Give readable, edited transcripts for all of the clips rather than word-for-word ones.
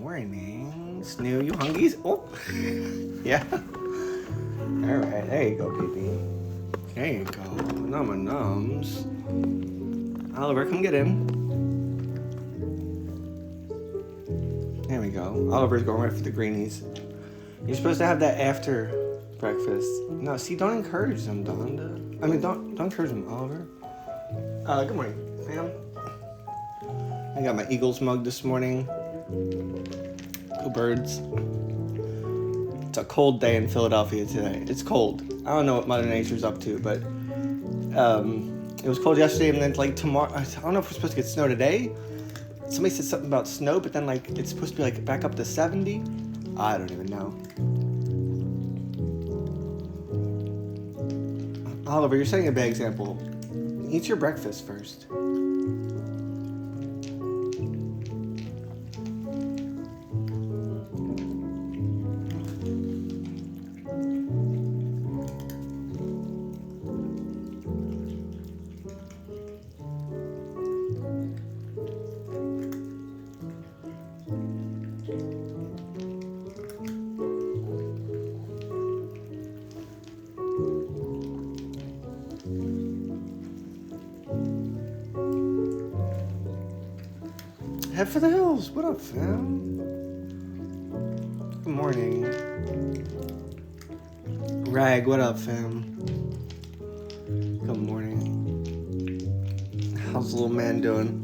morning. Snoo, you hungies? Oh, yeah. All right, there you go, baby. There you go. Nums. Oliver, come get him. There we go. Oliver's going right for the greenies. You're supposed to have that after breakfast. No, see, don't encourage them, Donda. I mean, don't encourage them, Oliver. Good morning, fam. I got my Eagles mug this morning. Go Birds. It's a cold day in Philadelphia today. It's cold. I don't know what Mother Nature's up to, but it was cold yesterday, and then like tomorrow, I don't know if we're supposed to get snow today. Somebody said something about snow, but then like it's supposed to be like back up to 70. I don't even know. Oliver, you're setting a bad example. Eat your breakfast first. Head for the hills. What up, fam? Good morning. Rag, what up, fam? Good morning. How's the little man doing?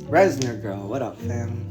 Resner girl, what up, fam?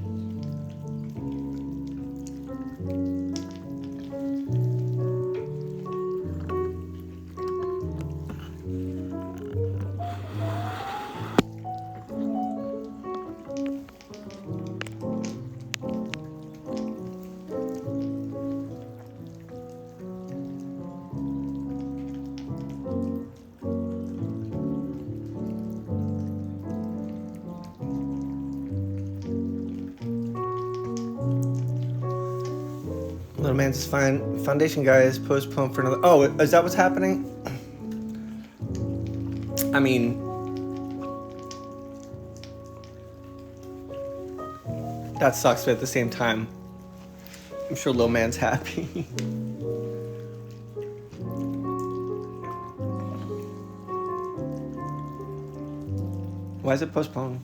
Little man's fine. Foundation guy is postponed for another. Oh, is that what's happening? I mean, that sucks, but at the same time, I'm sure little man's happy. Why is it postponed?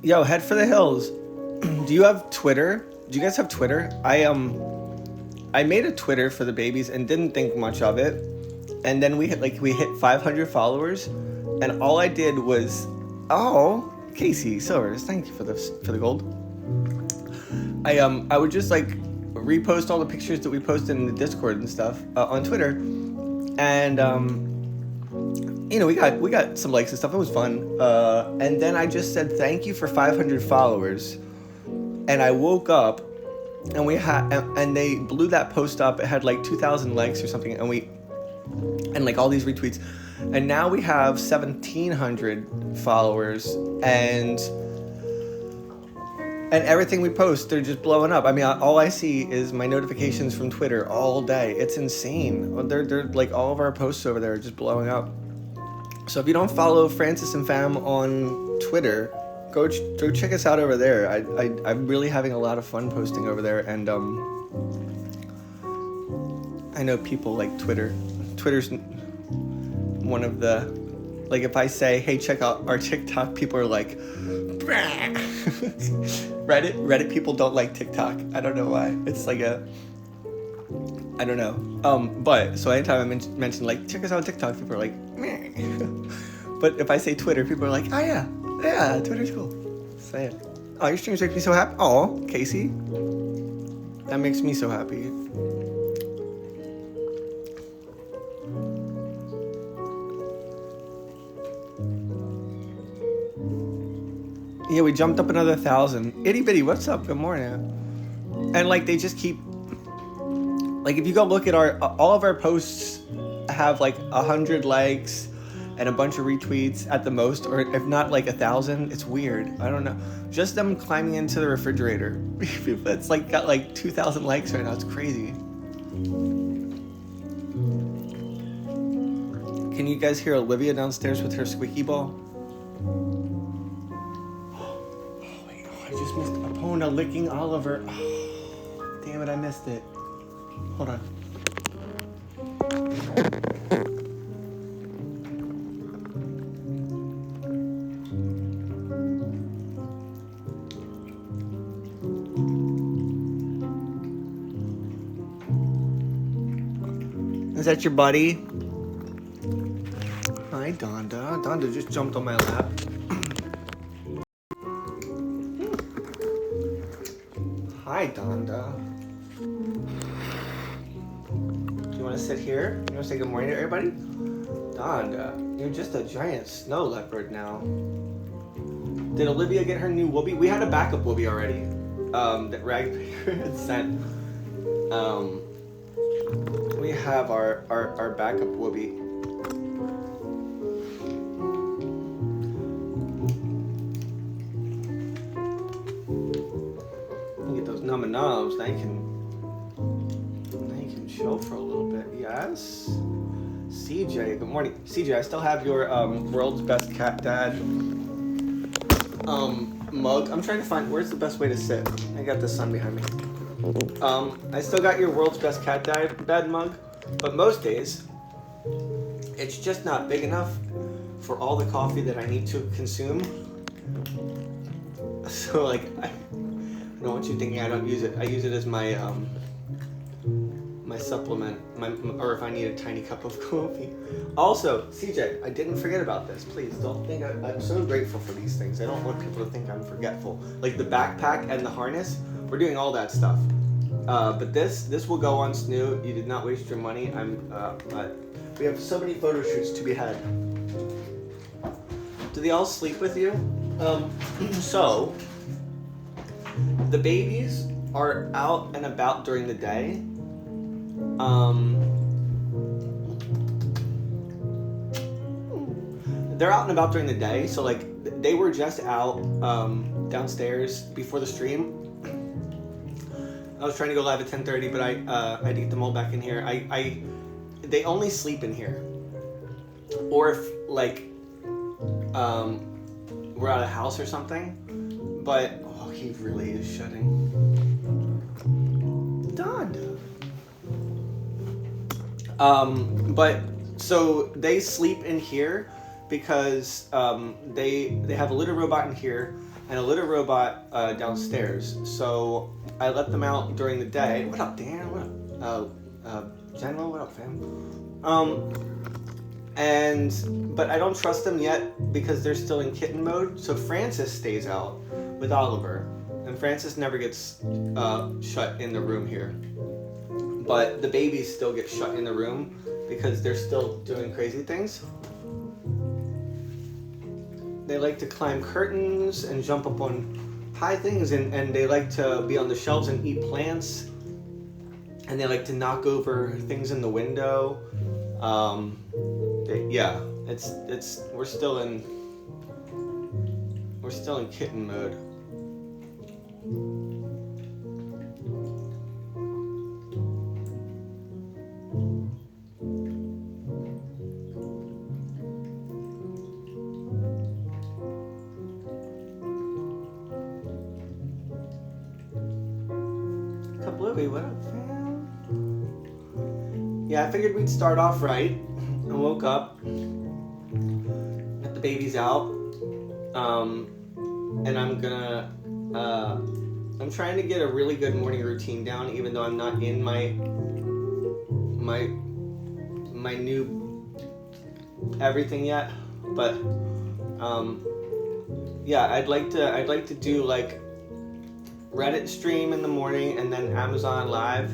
Yo, head for the hills. Do you have Twitter? Do you guys have Twitter? I made a Twitter for the babies and didn't think much of it. And then we hit 500 followers, and all I did was, oh, Casey Silvers, thank you for the gold. I would just like repost all the pictures that we posted in the Discord and stuff on Twitter, and you know, we got some likes and stuff. It was fun. And then I just said thank you for 500 followers. And I woke up and and they blew that post up. It had like 2,000 likes or something, and like all these retweets. And now we have 1,700 followers, and everything we post, they're just blowing up. I mean, all I see is my notifications from Twitter all day. It's insane. They're like all of our posts over there are just blowing up. So if you don't follow Francis and Fam on Twitter, go check us out over there. I'm really having a lot of fun posting over there, and I know people like Twitter. Twitter's one of the, like, if I say, hey, check out our TikTok, people are like, Reddit people don't like TikTok. I don't know why. It's like I don't know. But so anytime I mention like check us out on TikTok, people are like, meh. But if I say Twitter, people are like, oh yeah, Twitter's cool. Say it. Oh, your streams make me so happy. Oh, Casey, that makes me so happy. Yeah, we jumped up another 1,000. Itty bitty, what's up? Good morning. And like they just keep, like if you go look at all of our posts have like 100 likes and a bunch of retweets at the most, or if not like 1,000. It's weird. I don't know. Just them climbing into the refrigerator. It's like got like 2,000 likes right now. It's crazy. Can you guys hear Olivia downstairs with her squeaky ball? Oh wait, I just missed Epona licking Oliver. Oh, damn it, I missed it. Hold on. Is that your buddy? Hi, Donda. Donda just jumped on my lap. Hi, Donda. Do you want to sit here? You want to say good morning to everybody? Donda, you're just a giant snow leopard now. Did Olivia get her new whoopee? We had a backup whoopee already. That Rag had sent. We have our backup whoopee. Get those nums. Now you can chill for a little bit. Yes. CJ, good morning. CJ, I still have your world's best cat dad mug. I'm trying to find where's the best way to sit. I got the sun behind me. I still got your world's best cat dad mug, but most days it's just not big enough for all the coffee that I need to consume. So like, I don't want you thinking I don't use it. I use it as my my supplement, or if I need a tiny cup of coffee. Also, CJ, I didn't forget about this. Please don't think I'm so grateful for these things. I don't want people to think I'm forgetful. Like the backpack and the harness, we're doing all that stuff. But this will go on Snoo. You did not waste your money. We have so many photo shoots to be had. Do they all sleep with you? So the babies are out and about during the day. They're out and about during the day, so like they were just out downstairs before the stream. I was trying to go live at 10:30, but I'd get them all back in here. They only sleep in here, or if like we're at a house or something. But oh, he really is shutting. Donda. But so they sleep in here because they have a litter robot in here and a litter robot downstairs. So I let them out during the day. What up, Dan? What up, General? What up, fam? But I don't trust them yet because they're still in kitten mode. So Francis stays out with Oliver, and Francis never gets shut in the room here. But the babies still get shut in the room because they're still doing crazy things. They like to climb curtains and jump up on high things, and they like to be on the shelves and eat plants. And they like to knock over things in the window. We're still in kitten mode. Bluey, what up, fam? Yeah, I figured we'd start off right. I woke up, got the babies out, and I'm trying to get a really good morning routine down, even though I'm not in my new everything yet. But yeah, I'd like to do like Reddit stream in the morning and then Amazon Live.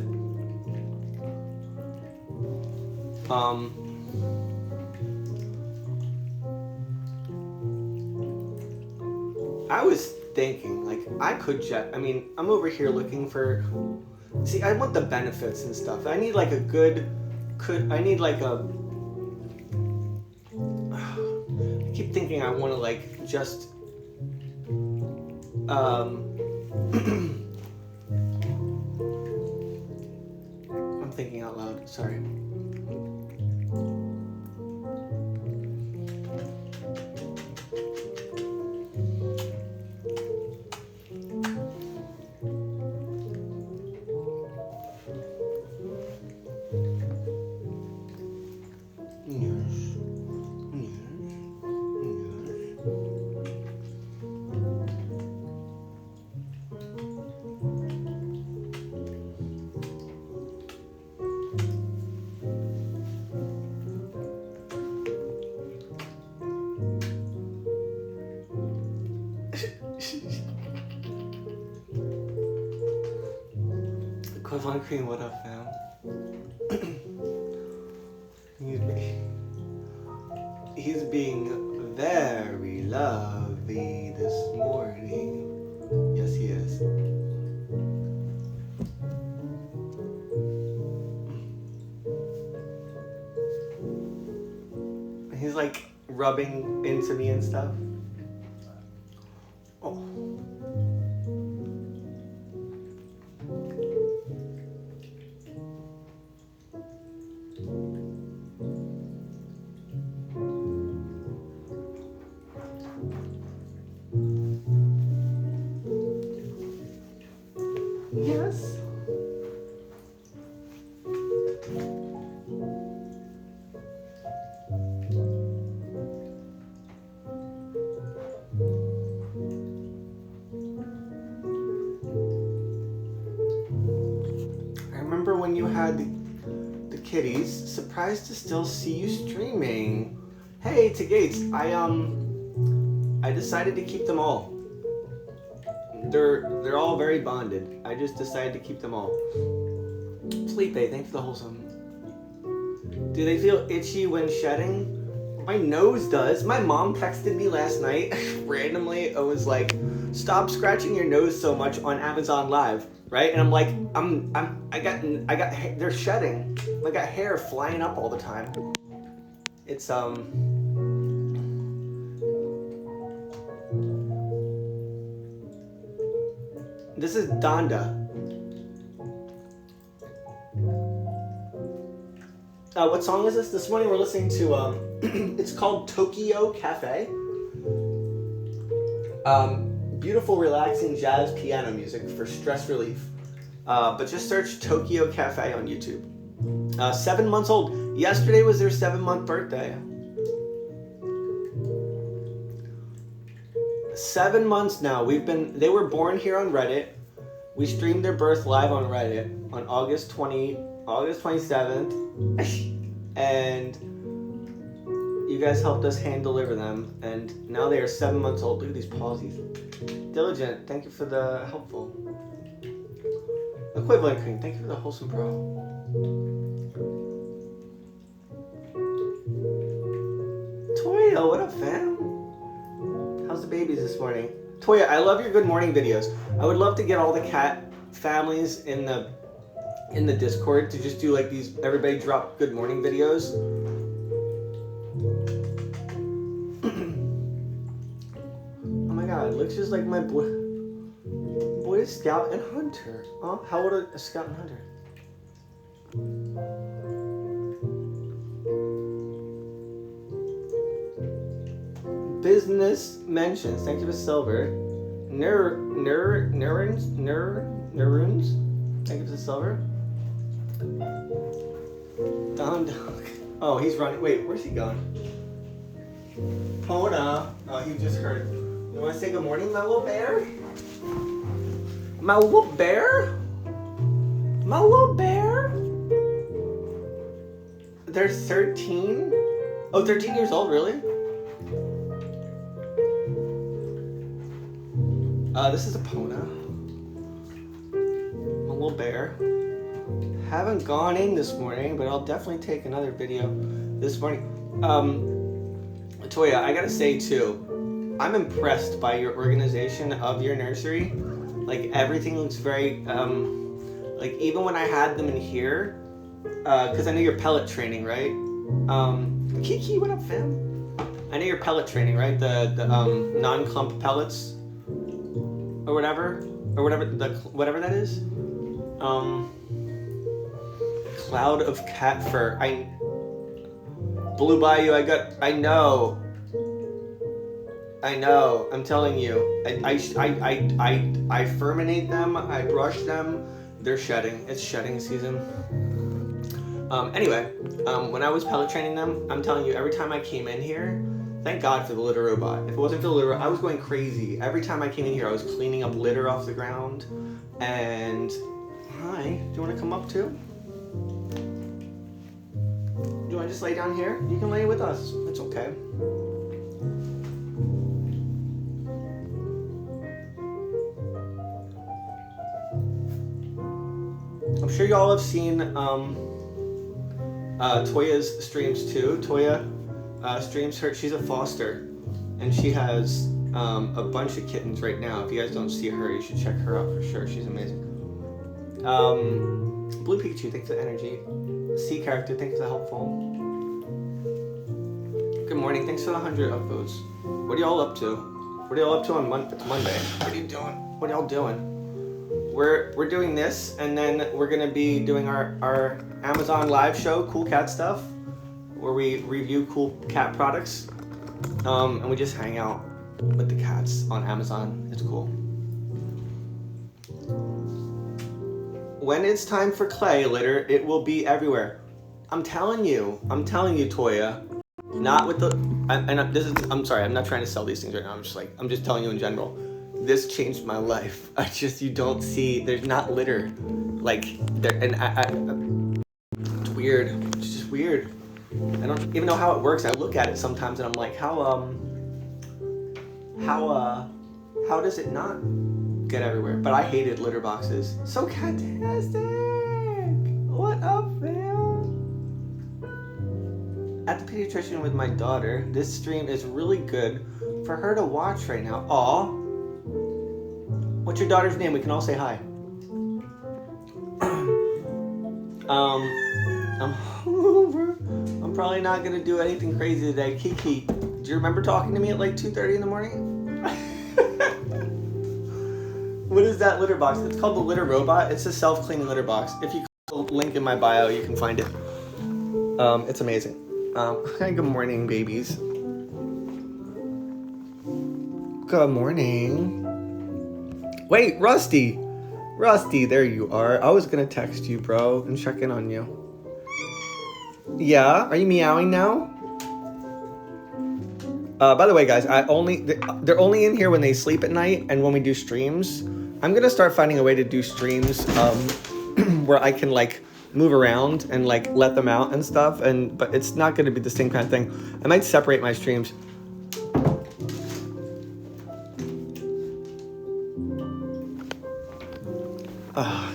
I was thinking, like, I'm over here looking for, I want the benefits and stuff. I need like a good, thinking I want to like just I'm thinking out loud, sorry. Equivalent cream, what up, fam? He's being very lovely this morning. Yes, he is. He's like rubbing into me and stuff. Oh. Yes. I remember when you had the kitties. Surprised to still see you streaming. Hey, to Gates, I decided to keep them all. They're all very bonded. I just decided to keep them all. Sleep A, thanks for the wholesome. Do they feel itchy when shedding? My nose does. My mom texted me last night randomly. It was like, stop scratching your nose so much on Amazon Live, right? And I'm like, I got they're shedding. I got hair flying up all the time. It's This is Donda. What song is this? This morning we're listening to, it's called Tokyo Cafe. Beautiful, relaxing jazz piano music for stress relief. But just search Tokyo Cafe on YouTube. 7 months old. Yesterday was their 7-month birthday. 7 months now. They were born here on Reddit. We streamed their birth live on Reddit on August 27th. And you guys helped us hand deliver them. And now they are 7 months old. Look at these pauses. Diligent, thank you for the helpful. Equivalent cream, thank you for the wholesome pro. Toya, what up, fam? How's the babies this morning? Toya, I love your good morning videos. I would love to get all the cat families in the Discord to just do like these, everybody drop good morning videos. Oh my god, looks just like my boy Scout and Hunter. Oh, how old are Scout and Hunter? Business mentions. Thank you for silver. Nerunes. Thank you for the silver. Dog. Oh, he's running. Wait, where's he going? Pona. Oh, he just heard. You want to say good morning, my little bear? My little bear? My little bear? They're 13? Oh, 13 years old, really? This is a Pona. My little bear. Haven't gone in this morning, but I'll definitely take another video this morning. Toya, I gotta say too, I'm impressed by your organization of your nursery. Like everything looks very, like even when I had them in here, cause I know you're pellet training, right? Kiki, what up, fam? I know you're pellet training, right? The non-clump pellets, or whatever whatever that is. Cloud of cat fur. Blue Bayou. I know. I'm telling you. I ferminate them. I brush them. They're shedding. It's shedding season. Anyway, when I was pellet training them, I'm telling you, every time I came in here, thank God for the litter robot. If it wasn't for the litter, I was going crazy. Every time I came in here, I was cleaning up litter off the ground. And hi, do you want to come up too? Do you want to just lay down here? You can lay with us. It's okay. I'm sure y'all have seen Toya's streams too. Toya streams her. She's a foster, and she has a bunch of kittens right now. If you guys don't see her, you should check her out for sure. She's amazing. Blue Pikachu, thanks for the energy. C character, thanks for the helpful. Good morning, thanks for the 100 upvotes. What are y'all up to? What are y'all up to on Monday? What are you doing? What are y'all doing? We're doing this, and then we're gonna be doing our Amazon live show, Cool Cat Stuff, where we review cool cat products, and we just hang out with the cats on Amazon. It's cool. When it's time for clay litter, it will be everywhere. I'm telling you, Toya. Not with the, I'm sorry, I'm not trying to sell these things right now. I'm just telling you in general. This changed my life. You don't see, there's not litter. Like, there, and it's weird. It's just weird. I don't even know how it works. I look at it sometimes and I'm like, how does it not get everywhere? But I hated litter boxes. So fantastic! What up, fam? At the pediatrician with my daughter. This stream is really good for her to watch right now. Aw. What's your daughter's name? We can all say hi. I'm hungover. I'm probably not gonna do anything crazy today. Kiki, do you remember talking to me at like 2:30 in the morning? What is that litter box? It's called the litter robot. It's a self-cleaning litter box. If you click the link in my bio, you can find it. It's amazing. Hi, good morning, babies. Good morning. Wait, Rusty, there you are. I was gonna text you, bro, and check in on you. Yeah, are you meowing now? By the way, guys, they're only in here when they sleep at night and when we do streams. I'm gonna start finding a way to do streams where I can like move around and like let them out and stuff. But it's not gonna be the same kind of thing. I might separate my streams.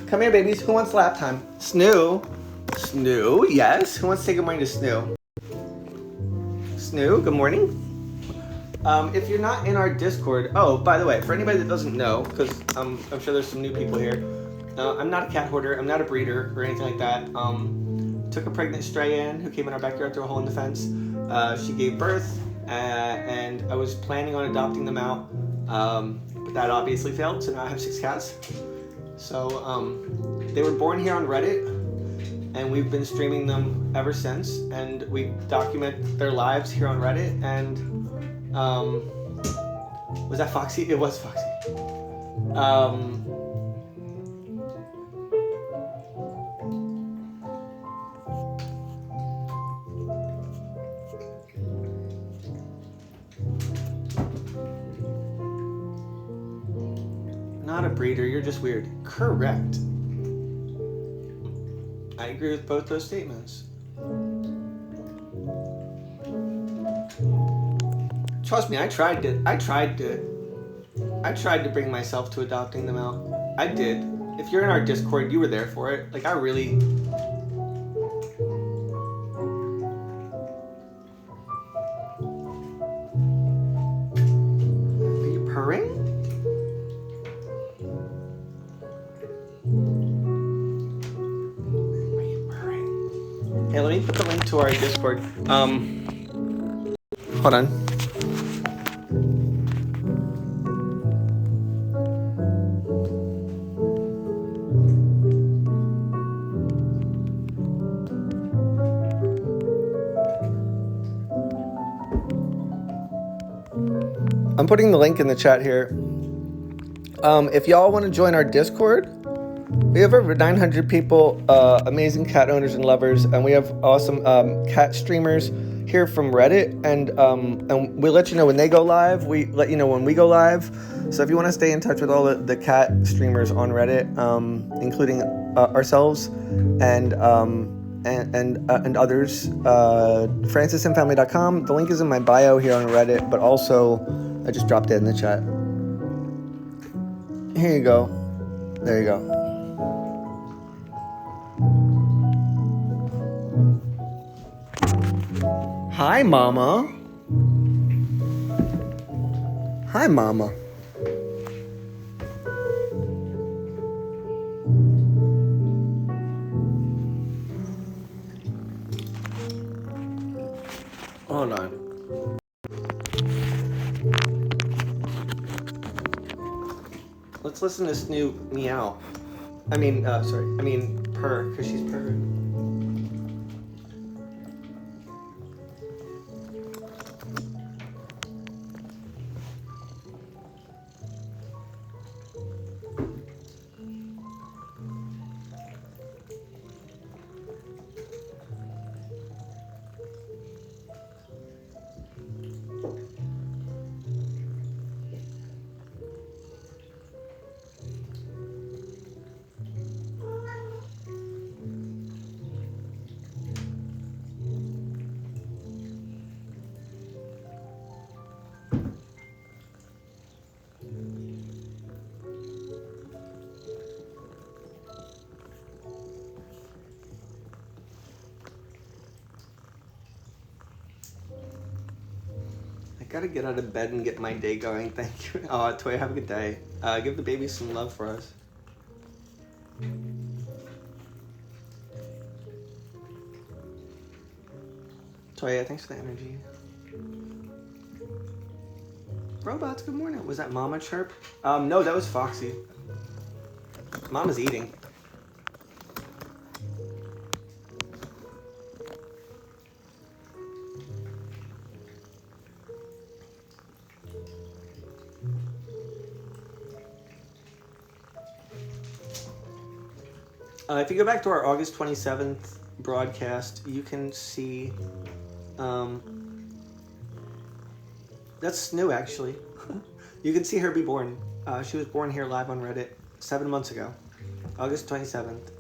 Come here, babies. Who wants lap time? Snoo, yes. Who wants to say good morning to Snoo? Snoo, good morning. If you're not in our Discord, oh, by the way, for anybody that doesn't know, because I'm sure there's some new people here, I'm not a cat hoarder, I'm not a breeder or anything like that. Took a pregnant stray in who came in our backyard through a hole in the fence. She gave birth, and I was planning on adopting them out, but that obviously failed, so now I have 6 cats. So they were born here on Reddit, and we've been streaming them ever since, and we document their lives here on Reddit, and was that Foxy? It was Foxy. Not a breeder, you're just weird. Correct. I agree with both those statements. Trust me, I tried to bring myself to adopting them out. I did. If you're in our Discord, you were there for it. Like, I really... Are you purring? Hey, let me put the link to our Discord. Hold on. I'm putting the link in the chat here. If y'all want to join our Discord, we have over 900 people, amazing cat owners and lovers, and we have awesome cat streamers here from Reddit, and we let you know when they go live. We let you know when we go live. So if you want to stay in touch with all the cat streamers on Reddit, including ourselves and others, francisandfamily.com. The link is in my bio here on Reddit, but also I just dropped it in the chat. Here you go. There you go. Hi, Mama. Hi, Mama. Hold on. Let's listen to Snoop meow. I mean purr, because she's purring. Gotta get out of bed and get my day going. Thank you. Oh, Toy, have a good day. Give the baby some love for us. Toya, thanks for the energy. Robots, good morning. Was that Mama chirp? No, that was Foxy. Mama's eating. If you go back to our August 27th broadcast, you can see, that's new actually. You can see her be born. She was born here live on Reddit 7 months ago, August 27th.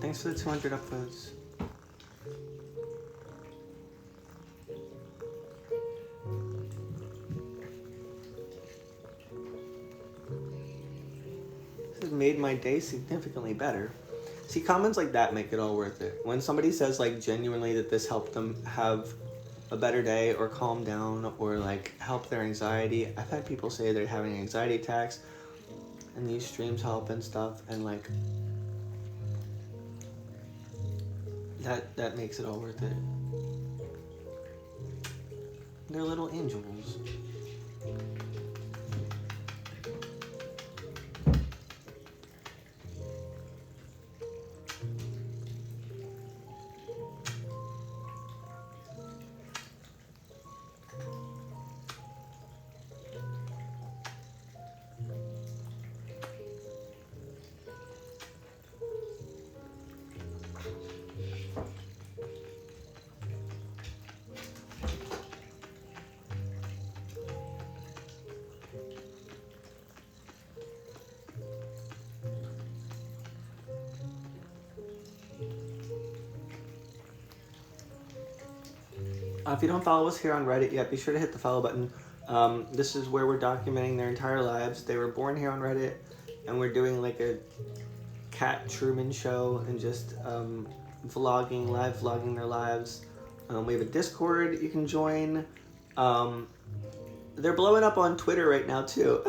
Thanks for the 200 upvotes. Made my day significantly better. See, comments like that make it all worth it. When somebody says like genuinely that this helped them have a better day or calm down or like help their anxiety. I've had people say they're having anxiety attacks and these streams help and stuff, and like that makes it all worth it. They're little angels. If you don't follow us here on Reddit yet, be sure to hit the follow button. This is where we're documenting their entire lives. They were born here on Reddit, and we're doing like a cat Truman show and just vlogging, live vlogging their lives. We have a Discord you can join. They're blowing up on Twitter right now too.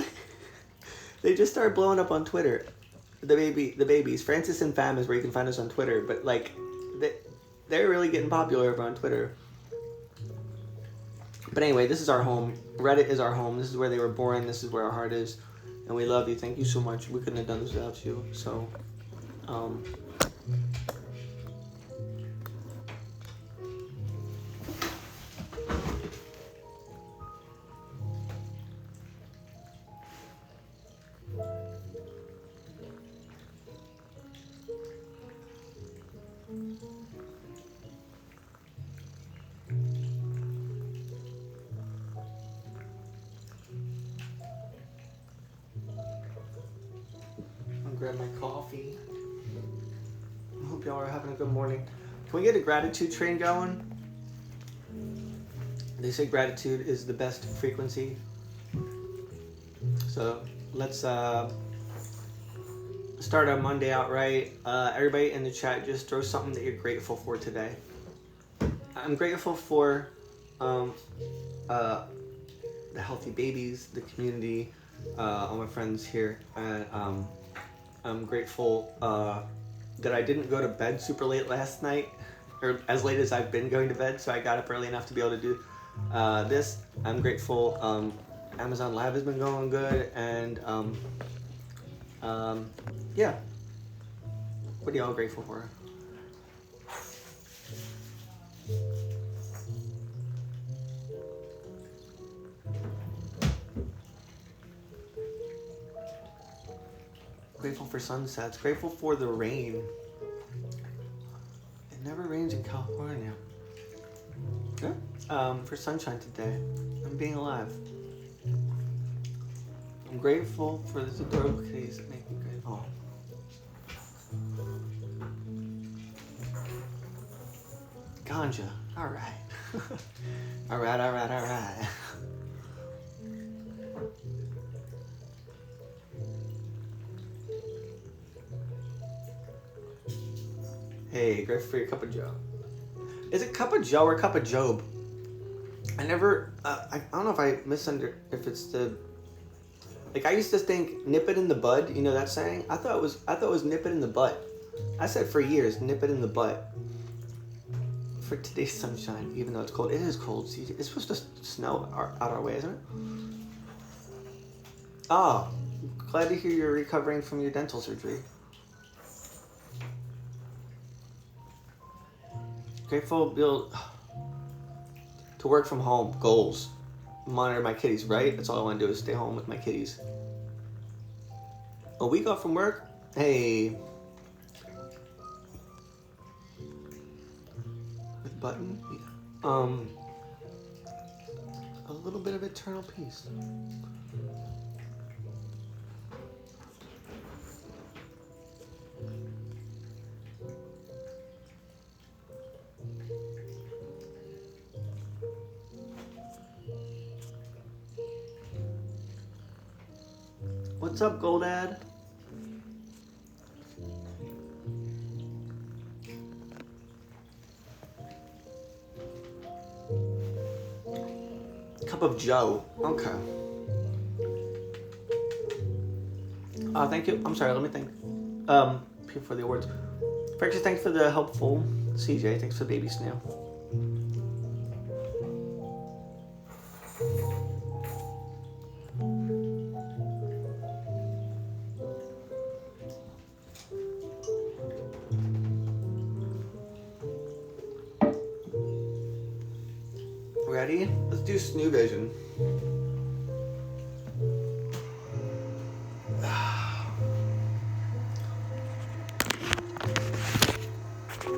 They just started blowing up on Twitter. The babies. Francis and Fam is where you can find us on Twitter, but like they're really getting popular over on Twitter. But anyway, this is our home. Reddit is our home. This is where they were born. This is where our heart is. And we love you. Thank you so much. We couldn't have done this without you. So, I'm gonna grab my coffee. I hope y'all are having a good morning. Can we get a gratitude train going? They say gratitude is the best frequency. So let's start our Monday out right. Everybody in the chat, just throw something that you're grateful for today. I'm grateful for the healthy babies, the community, all my friends here, and I'm grateful that I didn't go to bed super late last night, or as late as I've been going to bed, so I got up early enough to be able to do this. I'm grateful Amazon Lab has been going good, and yeah. What are y'all grateful for? Grateful for sunsets. Grateful for the rain. It never rains in California. Yeah. For sunshine today. I'm being alive. I'm grateful for these adorable kitties that make me grateful. Ganja. Alright. Alright. Hey, grateful for your cup of joe. Is it cup of joe or cup of job? I never, I don't know if I if it's the, like I used to think nip it in the bud, you know that saying? I thought it was nip it in the butt. I said for years, nip it in the butt. For today's sunshine, even though it's cold. It is cold, see, it's supposed to snow out our way, isn't it? Oh, glad to hear you're recovering from your dental surgery. Grateful to work from home. Goals. Monitor my kitties, right? That's all I want to do is stay home with my kitties. A week off from work? Hey. With button? Yeah. A little bit of eternal peace. What's up, Goldad? Cup of joe. Okay. Thank you. I'm sorry, let me think. People for the awards. Practice, thanks for the helpful. CJ, thanks for the baby snail. Ready? Let's do Snoo Vision.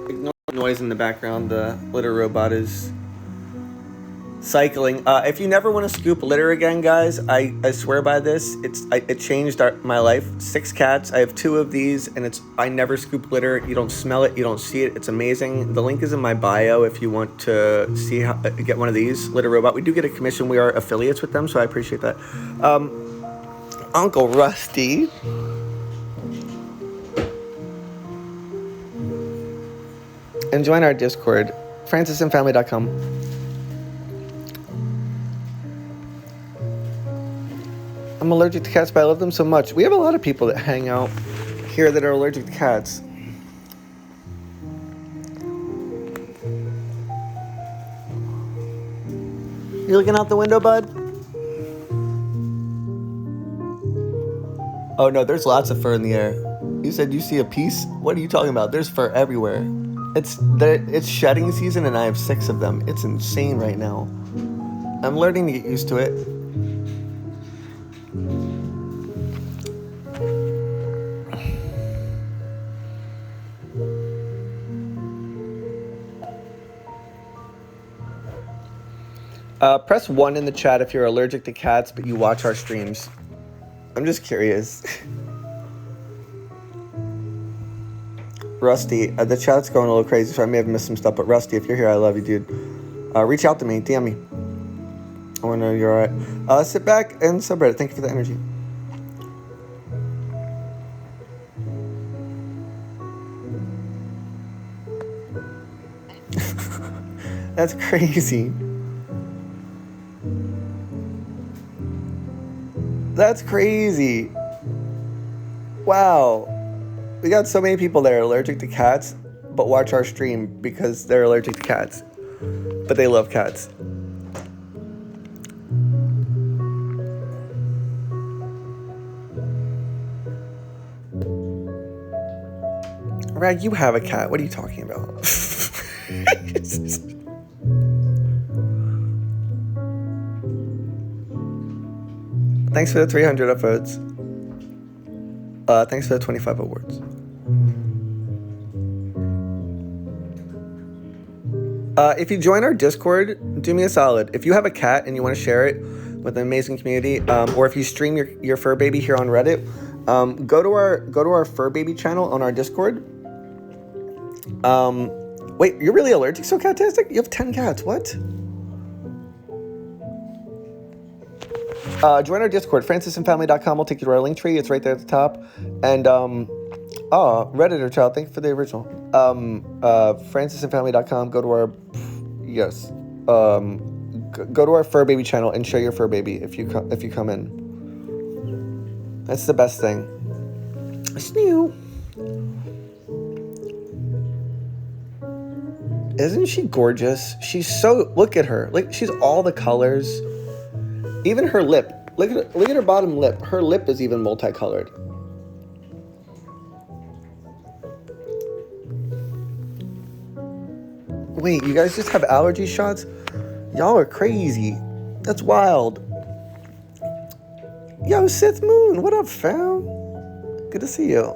Ignore the noise in the background. The litter robot is cycling. If you never want to scoop litter again, guys, I swear by this. It changed my life. 6 cats. I have 2 of these, and I never scoop litter. You don't smell it. You don't see it. It's amazing. The link is in my bio if you want to see how get one of these litter robot. We do get a commission. We are affiliates with them, so I appreciate that. Uncle Rusty. And join our Discord, francisandfamily.com. I'm allergic to cats, but I love them so much. We have a lot of people that hang out here that are allergic to cats. You looking out the window, bud? Oh no, there's lots of fur in the air. You said you see a piece? What are you talking about? There's fur everywhere. It's shedding season and I have 6 of them. It's insane right now. I'm learning to get used to it. Press 1 in the chat if you're allergic to cats, but you watch our streams. I'm just curious. Rusty, the chat's going a little crazy, so I may have missed some stuff, but Rusty, if you're here, I love you, dude. Reach out to me, DM me. I want to know you're alright. Sit back and subreddit. Thank you for the energy. That's crazy. That's crazy. Wow. We got so many people that are allergic to cats, but watch our stream because they're allergic to cats. But they love cats. Rag, you have a cat. What are you talking about? Thanks for the 300 upvotes. Thanks for the 25 awards. If you join our Discord, do me a solid. If you have a cat and you want to share it with an amazing community, or if you stream your fur baby here on Reddit, go to our fur baby channel on our Discord. Wait, you're really allergic? So catastic? You have 10 cats. What? Join our Discord. francisandfamily.com will take you to our link tree. It's right there at the top. And Redditor child, thank you for the original. francisandfamily.com. Go to our go to our fur baby channel and share your fur baby if you come in. That's the best thing. Snoo. Isn't she gorgeous? Look at her. Like, she's all the colors. Even her lip. Look at her bottom lip. Her lip is even multicolored. Wait, you guys just have allergy shots? Y'all are crazy. That's wild. Yo, Sith Moon, what up, fam? Good to see you.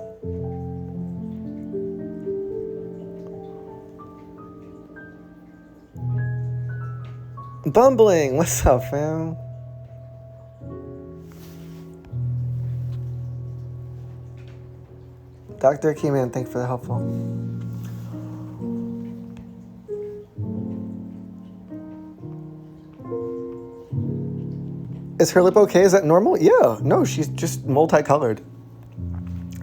Bumbling, what's up, fam? Dr. Keyman, thanks for the helpful. Is her lip okay? Is that normal? Yeah. No, she's just multicolored.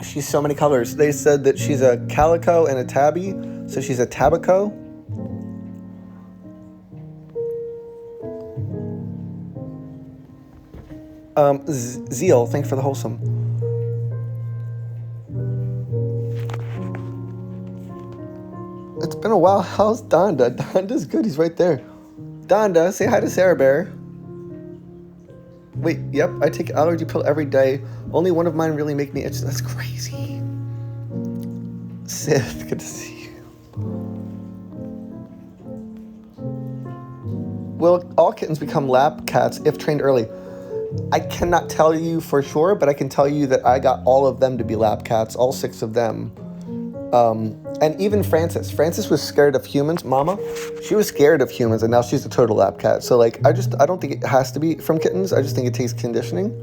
She's so many colors. They said that she's a calico and a tabby, so she's a tabaco. Zeal, thanks for the wholesome. It's been a while. How's Donda? Donda's good. He's right there. Donda, say hi to Sarah Bear. Wait, yep, I take an allergy pill every day. Only one of mine really make me itch. That's crazy. Sith, good to see you. Will all kittens become lap cats if trained early? I cannot tell you for sure, but I can tell you that I got all of them to be lap cats, all 6 of them. And even Frances. Frances was scared of humans. Mama, she was scared of humans, and now she's a total lap cat. So, like, I don't think it has to be from kittens. I just think it takes conditioning.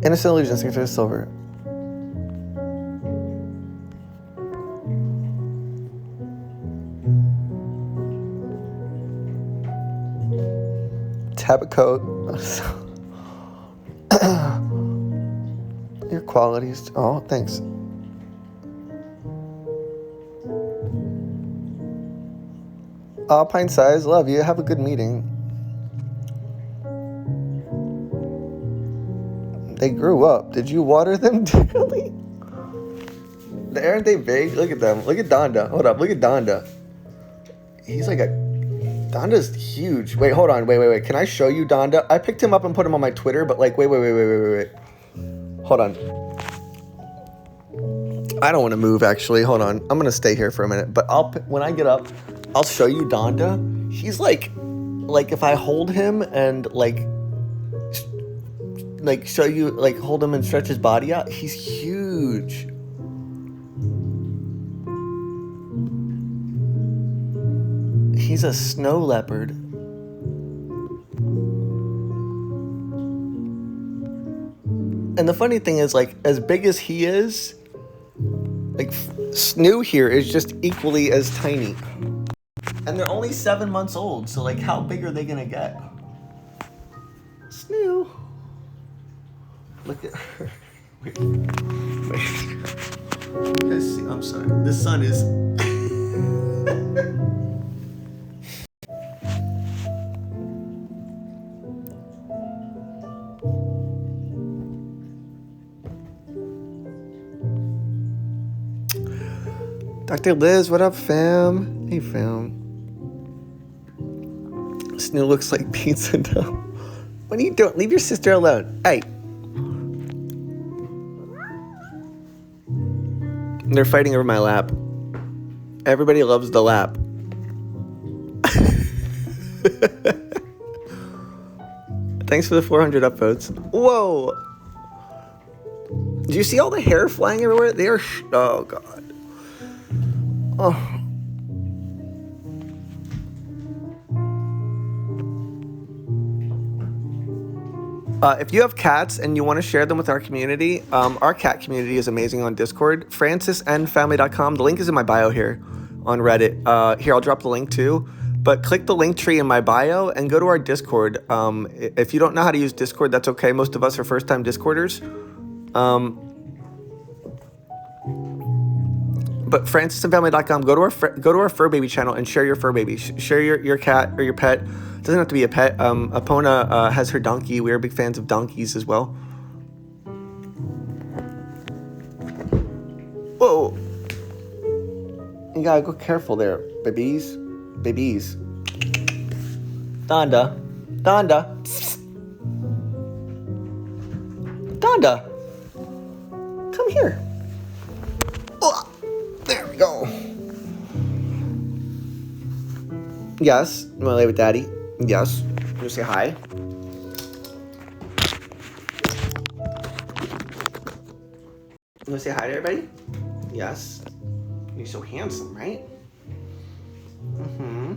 Innocent Illusion, Secretary Silver. Tabaco. Your qualities. Oh, thanks. Alpine size, love you. Have a good meeting. They grew up. Did you water them daily? Aren't they big? Look at them. Look at Donda. Hold up. Look at Donda. He's like a Donda's huge. Wait, hold on. Wait. Can I show you Donda? I picked him up and put him on my Twitter, but like, wait. Hold on. I don't want to move, actually. Hold on. I'm going to stay here for a minute. But when I get up, I'll show you Donda. He's like if I hold him and like show you, like hold him and stretch his body out, he's huge. He's a snow leopard. And the funny thing is, like, as big as he is, like, Snoo here is just equally as tiny. And they're only 7 months old, so, like, how big are they gonna get? Snoo. Look at her. Wait. I'm sorry. The sun is... Dr. Liz, what up, fam? Hey, fam. Snoo looks like pizza dough. What are you doing? Leave your sister alone. Hey. They're fighting over my lap. Everybody loves the lap. Thanks for the 400 upvotes. Whoa. Do you see all the hair flying everywhere? They are... Oh, God. Oh. If you have cats and you want to share them with our community, our cat community is amazing on Discord. francisandfamily.com. The link is in my bio here on Reddit. Here, I'll drop the link too. But click the link tree in my bio and go to our Discord. If you don't know how to use Discord, that's okay. Most of us are first-time Discorders. But francisandfamily.com, go to our fur baby channel and share your fur baby. Share your cat or your pet. It doesn't have to be a pet. Epona has her donkey. We are big fans of donkeys as well. Whoa. You gotta go careful there, babies. Babies. Donda. Donda. Come here. Oh, there we go. Yes. You wanna lay with daddy? Yes. You wanna say hi? You wanna say hi to everybody? Yes. You're so handsome, right? Mm-hmm.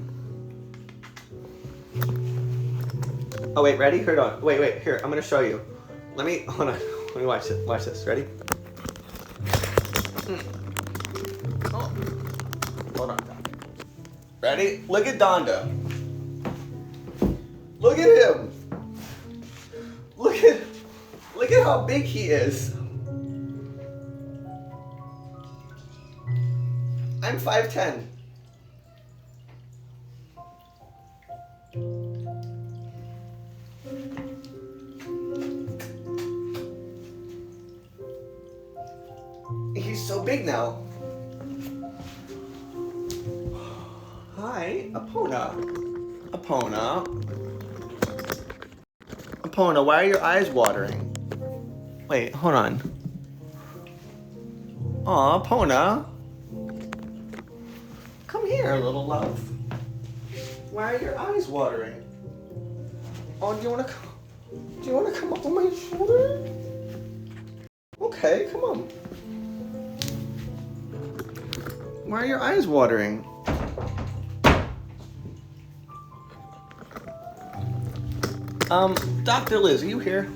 Oh, wait, ready? Hold on. Wait, here, I'm gonna show you. Hold on. Let me watch it. Watch this. Ready? Oh. Hold on. Ready? Look at Donda. Look at him. Look at how big he is. I'm 5'10". He's so big now. Hi, Epona. Epona, why are your eyes watering? Wait, hold on. Aw, Epona. Come here, little love. Why are your eyes watering? Oh, do you wanna come up on my shoulder? Okay, come on. Why are your eyes watering? Dr. Liz, are you here?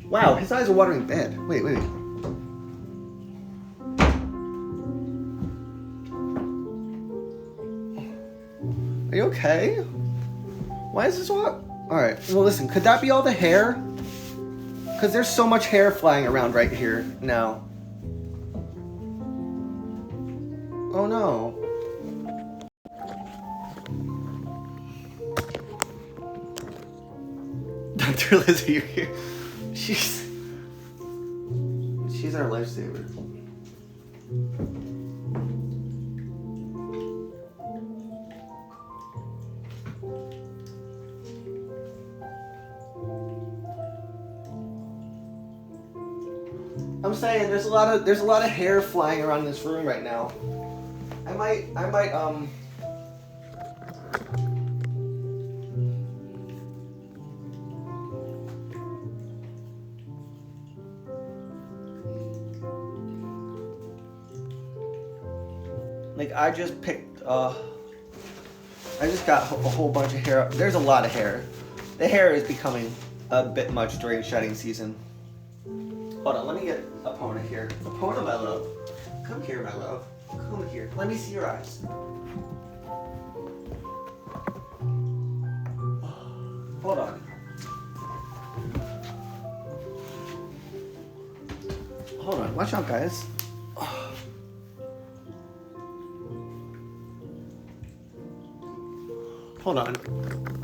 Wow, his eyes are watering bad. Wait. Are you okay? Why is this all... Alright, well listen, could that be all the hair? Because there's so much hair flying around right here now. Oh no. Dr. Liz, are you here? She's our lifesaver. I'm saying there's a lot of hair flying around this room right now. I might like I just got a whole bunch of hair. There's a lot of hair. The hair is becoming a bit much during shedding season. Hold on, let me get Epona here. Epona, my love. Come here, my love. Come here. Let me see your eyes. Hold on. Hold on. Watch out, guys. Hold on.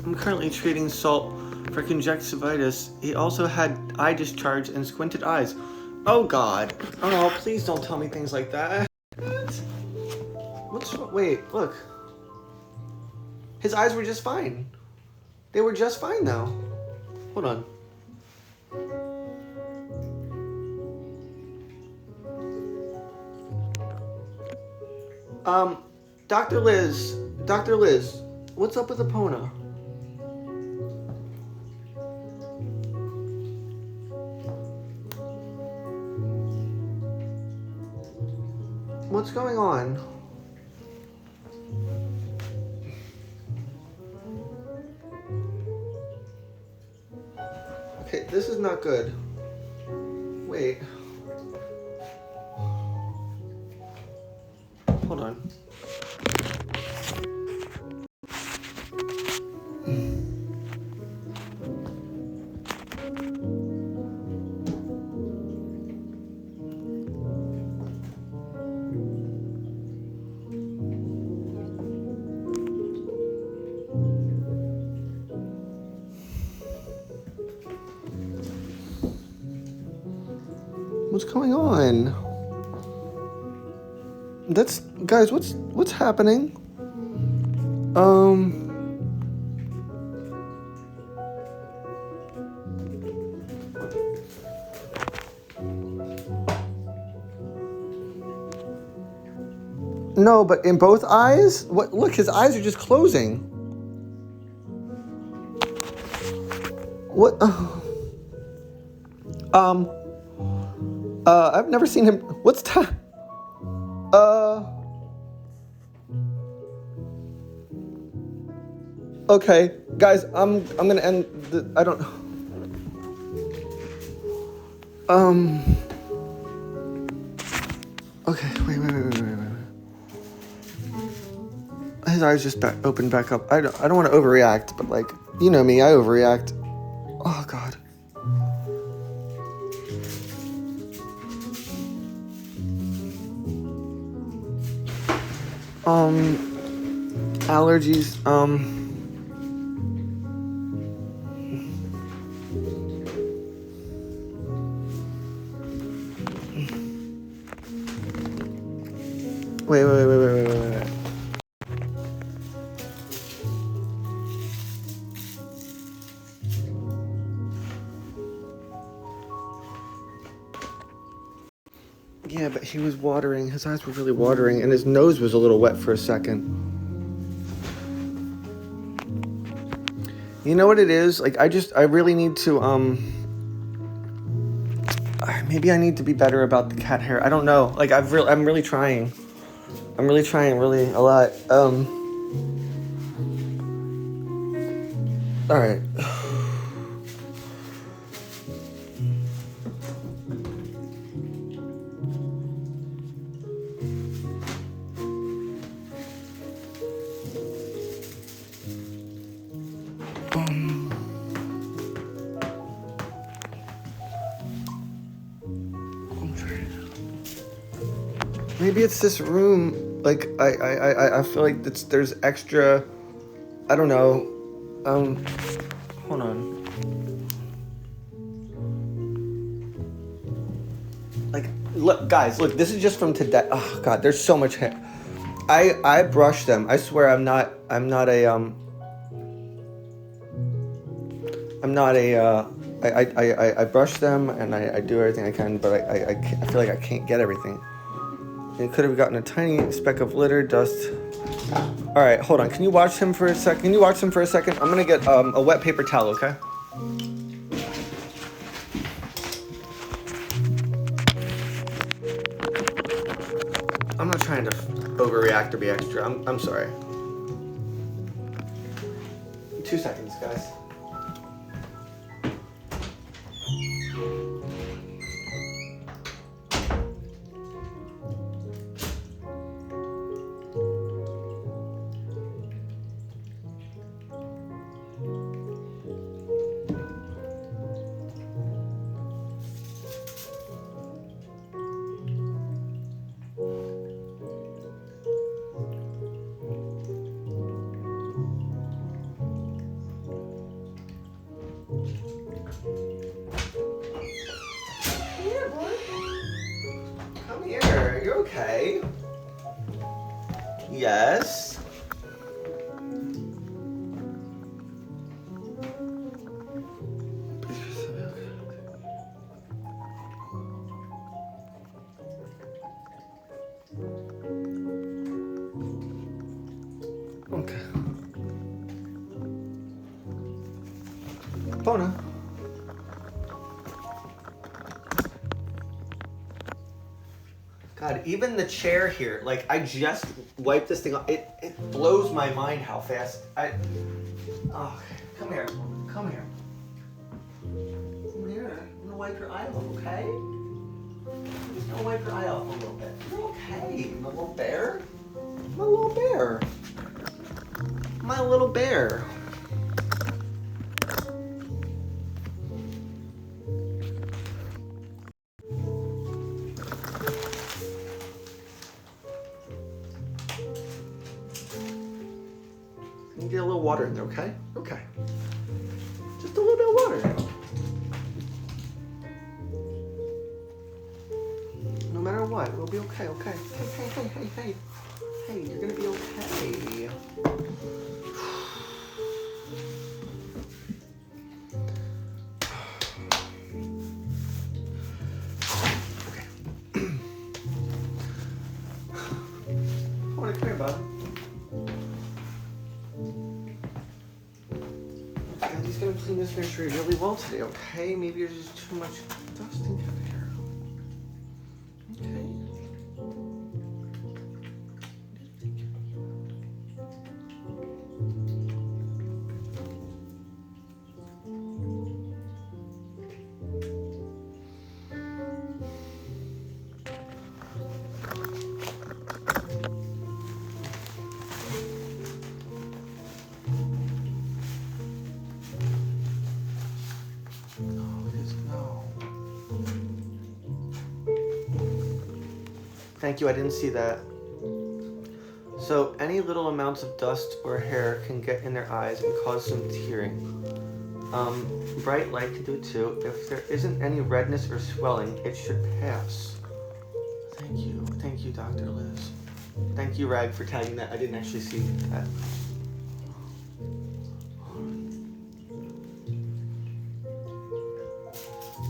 I'm currently treating Salt for conjunctivitis. He also had eye discharge and squinted eyes. Oh God. Oh, please don't tell me things like that. What's wrong? Wait, look. His eyes were just fine. They were just fine though. Hold on. Dr. Liz, what's up with Epona? What's going on? Okay, this is not good. Wait. Hold on. What's going on? Guys, what's happening? No, but in both eyes? What? Look, his eyes are just closing. What? I've never seen him. What's that? Okay, guys, I'm gonna end the. I don't. Okay, wait. His eyes just opened back up. I don't want to overreact, but like, you know me, I overreact. Oh God. Allergies, Wait. Yeah, but he was watering. His eyes were really watering, and his nose was a little wet for a second. You know what it is? Like, I really need to, maybe I need to be better about the cat hair. I don't know. Like, I'm really trying. I'm really trying really a lot. All right. Maybe it's this room. Like I feel like there's extra. I don't know. Hold on. Like, look, guys, look. This is just from today. Oh God, there's so much hair. I brush them. I swear I'm not a I brush them and I do everything I can, but I feel like I can't get everything. It could have gotten a tiny speck of litter, dust. All right, hold on. Can you watch him for a second? Can you watch him for a second? I'm gonna get a wet paper towel, okay? I'm not trying to overreact or be extra. I'm sorry. 2 seconds, guys. Come here, you're okay. Yes. Okay. Bona. God, even the chair here, like I just wiped this thing off. It blows my mind how fast oh, come here. Come here. Come here. I'm gonna wipe your eye off, okay? I'm just gonna wipe your eye off a little bit. You're okay, my little bear. My little bear. My little bear. You get a little water in there, okay? Okay. Just a little bit of water. No matter what, we'll be okay, okay? Hey. Hey, you're gonna be okay. Come here, bud. Daddy's gonna clean this nursery really well today, okay? Maybe there's just too much dust in here. Okay. Thank you, I didn't see that. So any little amounts of dust or hair can get in their eyes and cause some tearing. Bright light can do it too. If there isn't any redness or swelling, it should pass. Thank you, Dr. Liz. Thank you, Rag, for telling that. I didn't actually see that.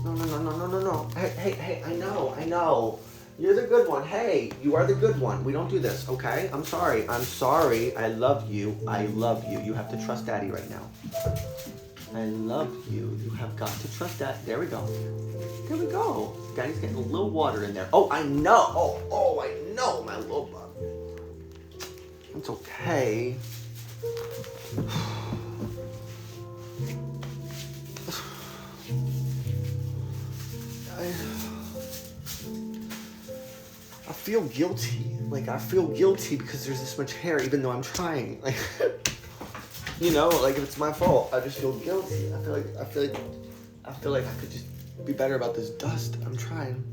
No. Hey, I know. You're the good one. Hey, you are the good one. We don't do this, okay? I'm sorry. I love you. You have to trust Daddy right now. I love you. You have got to trust Dad. There we go. Daddy's getting a little water in there. Oh, I know. Oh, I know, my little bug. It's okay. I feel guilty. I feel guilty because there's this much hair, even though I'm trying. If it's my fault, I just feel guilty. I feel like I could just be better about this dust. I'm trying.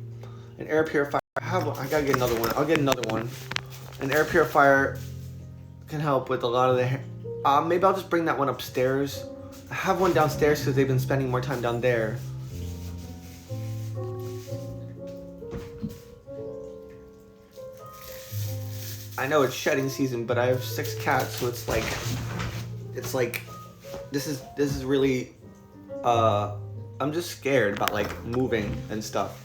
An air purifier. I have one. I gotta get another one. I'll get another one. An air purifier can help with a lot of the hair. Maybe I'll just bring that one upstairs. I have one downstairs because they've been spending more time down there. I know it's shedding season, but I have 6 cats, so it's like this is really I'm just scared about like moving and stuff.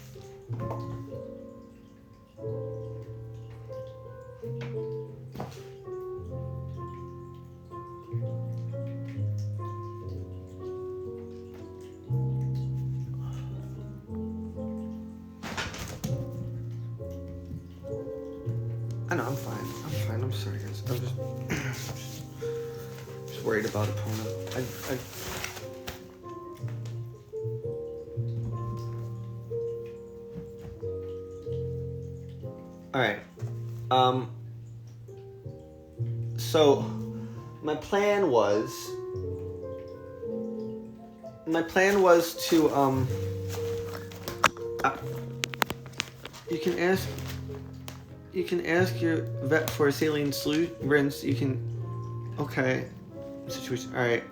I know, I'm fine. I'm sorry, guys. I'm just worried about opponent. All right. So my plan was to you can ask your vet for a saline rinse. You can, okay, situation. All right.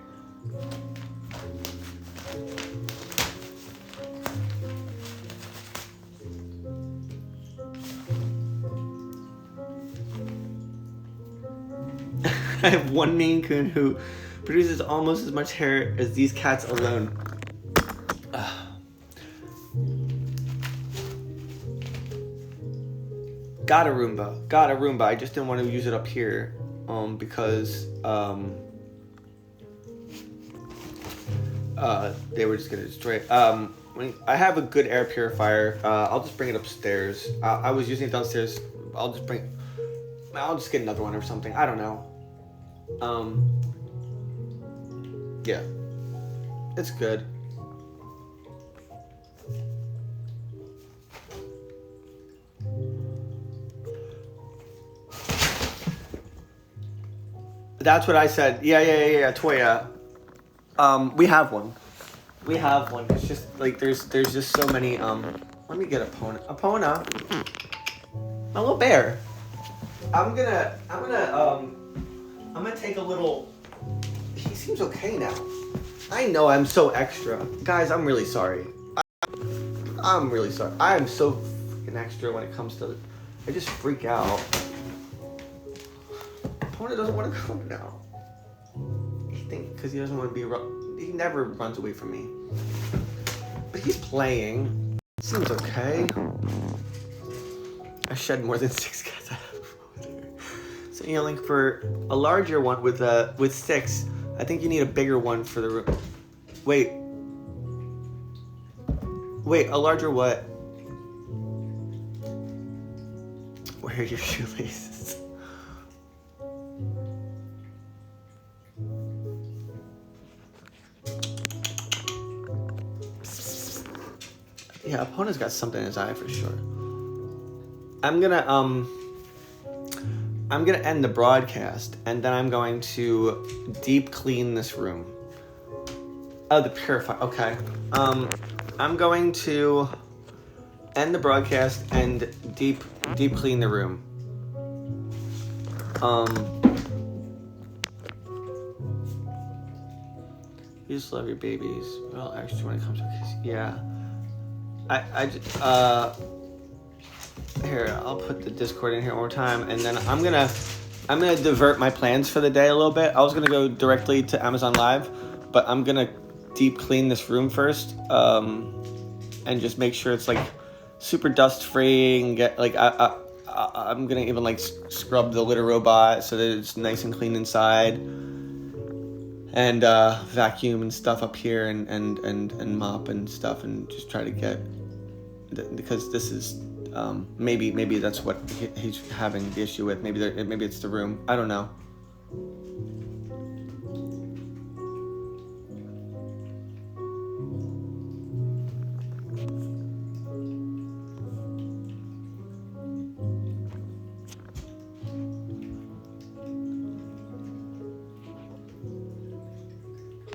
I have one Maine Coon who produces almost as much hair as these cats alone. Got a Roomba. I just didn't want to use it up here, because they were just gonna destroy it. I have a good air purifier. I'll just bring it upstairs. I was using it downstairs. I'll just get another one or something. I don't know. Yeah, it's good. That's what I said. Yeah, Toya. We have one. It's just like there's just so many. Let me get Epona. My little bear. I'm gonna take a little. He seems okay now. I know I'm so extra, guys. I'm really sorry. I'm really sorry. I am so freaking extra when it comes to. I just freak out. Epona doesn't want to go now. He thinks because he doesn't want to be. He never runs away from me. But he's playing. Seems okay. I shed more than 6 cats. So you're looking for a larger one with 6. I think you need a bigger one for the room. Wait, a larger what? Where are your shoelaces? Yeah, Epona's got something in his eye for sure. I'm gonna end the broadcast and then I'm going to deep clean this room. Oh, the purifier. Okay. I'm going to end the broadcast and deep clean the room. You just love your babies. Well, extra when it comes to kids. Yeah. I just, here, I'll put the Discord in here one more time, and then I'm gonna divert my plans for the day a little bit. I was gonna go directly to Amazon Live, but I'm gonna deep clean this room first, and just make sure it's like super dust free and get like I'm gonna even like scrub the litter robot so that it's nice and clean inside, and vacuum and stuff up here and mop and stuff, and just try to get, because this is maybe that's what he's having the issue with. Maybe it's the room. I don't know.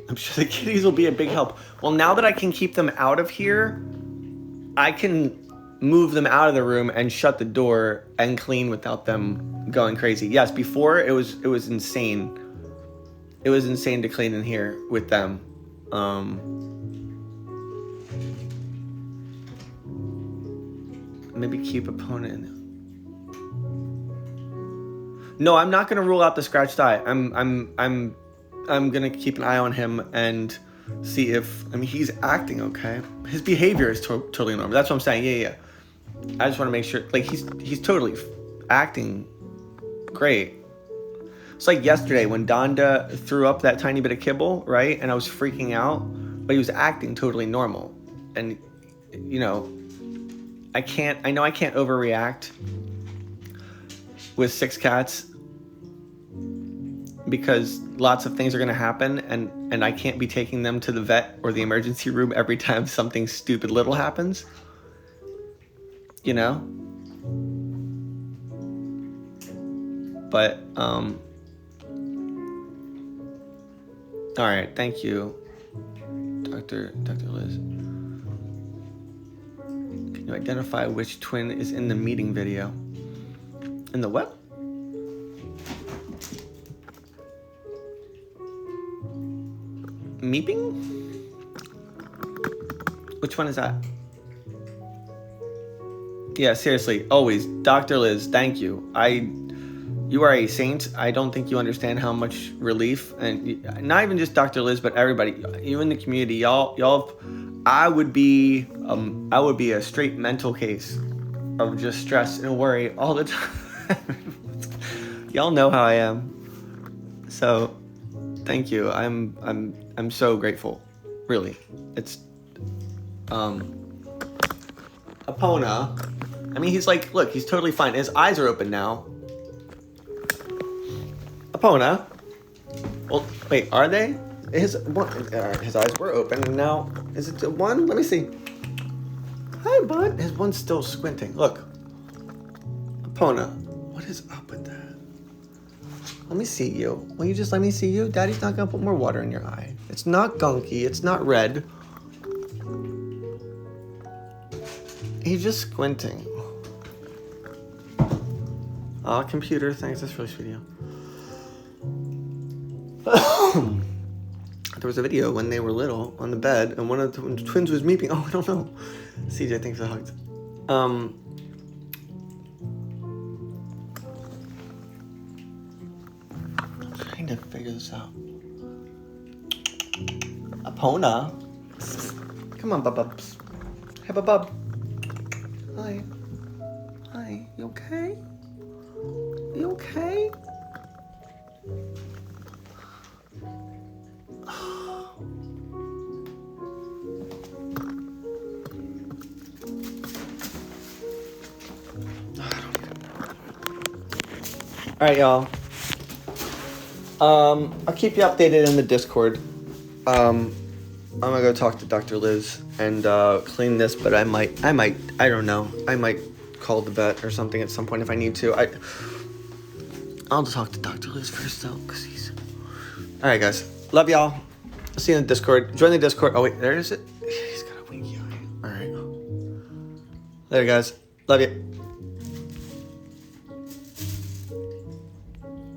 I'm sure the kitties will be a big help. Well, now that I can keep them out of here, I can move them out of the room and shut the door and clean without them going crazy. Yes, before it was insane. It was insane to clean in here with them. Maybe keep opponent. No, I'm not gonna rule out the scratched eye. I'm gonna keep an eye on him and see if, I mean, he's acting okay. His behavior is totally normal. That's what I'm saying. Yeah. I just want to make sure, like, he's totally acting great. It's like yesterday when Donda threw up that tiny bit of kibble, right? And I was freaking out, but he was acting totally normal. And, you know, I know I can't overreact with 6 cats because lots of things are going to happen, and I can't be taking them to the vet or the emergency room every time something stupid little happens. You know? But, all right, thank you, Dr. Liz. Can you identify which twin is in the meeting video? In the what? Meeping? Which one is that? Yeah, seriously, always, Dr. Liz, thank you. You are a saint. I don't think you understand how much relief, and not even just Dr. Liz, but everybody, you in the community, y'all. I would be a straight mental case of just stress and worry all the time. Y'all know how I am. So, thank you. I'm so grateful. Really, it's Apona. I mean, he's like, look, he's totally fine. His eyes are open now. Apona. Well, wait, are they? His eyes were open, and now, is it one? Let me see. Hi, bud. His one's still squinting. Look. Apona, what is up with that? Let me see you. Will you just let me see you? Daddy's not gonna put more water in your eye. It's not gunky. It's not red. He's just squinting. Aw, computer, thanks. That's really sweet of you. There was a video when they were little on the bed, and one of the twins was meeping. Oh, I don't know. CJ, thanks for the hugs. I'm trying to figure this out. Apona. Come on, bub-bubs. Hey, bub-bub. Hi. Hi. You okay? You okay? All right, y'all. I'll keep you updated in the Discord. I'm gonna go talk to Dr. Liz and clean this, but I don't know. I might call the vet or something at some point if I need to. I'll talk to Dr. Liz first though, cause he's. All right, guys. Love y'all. I'll see you in the Discord. Join the Discord. Oh wait, there is it. He's got a winky eye. All right. Later, guys. Love you.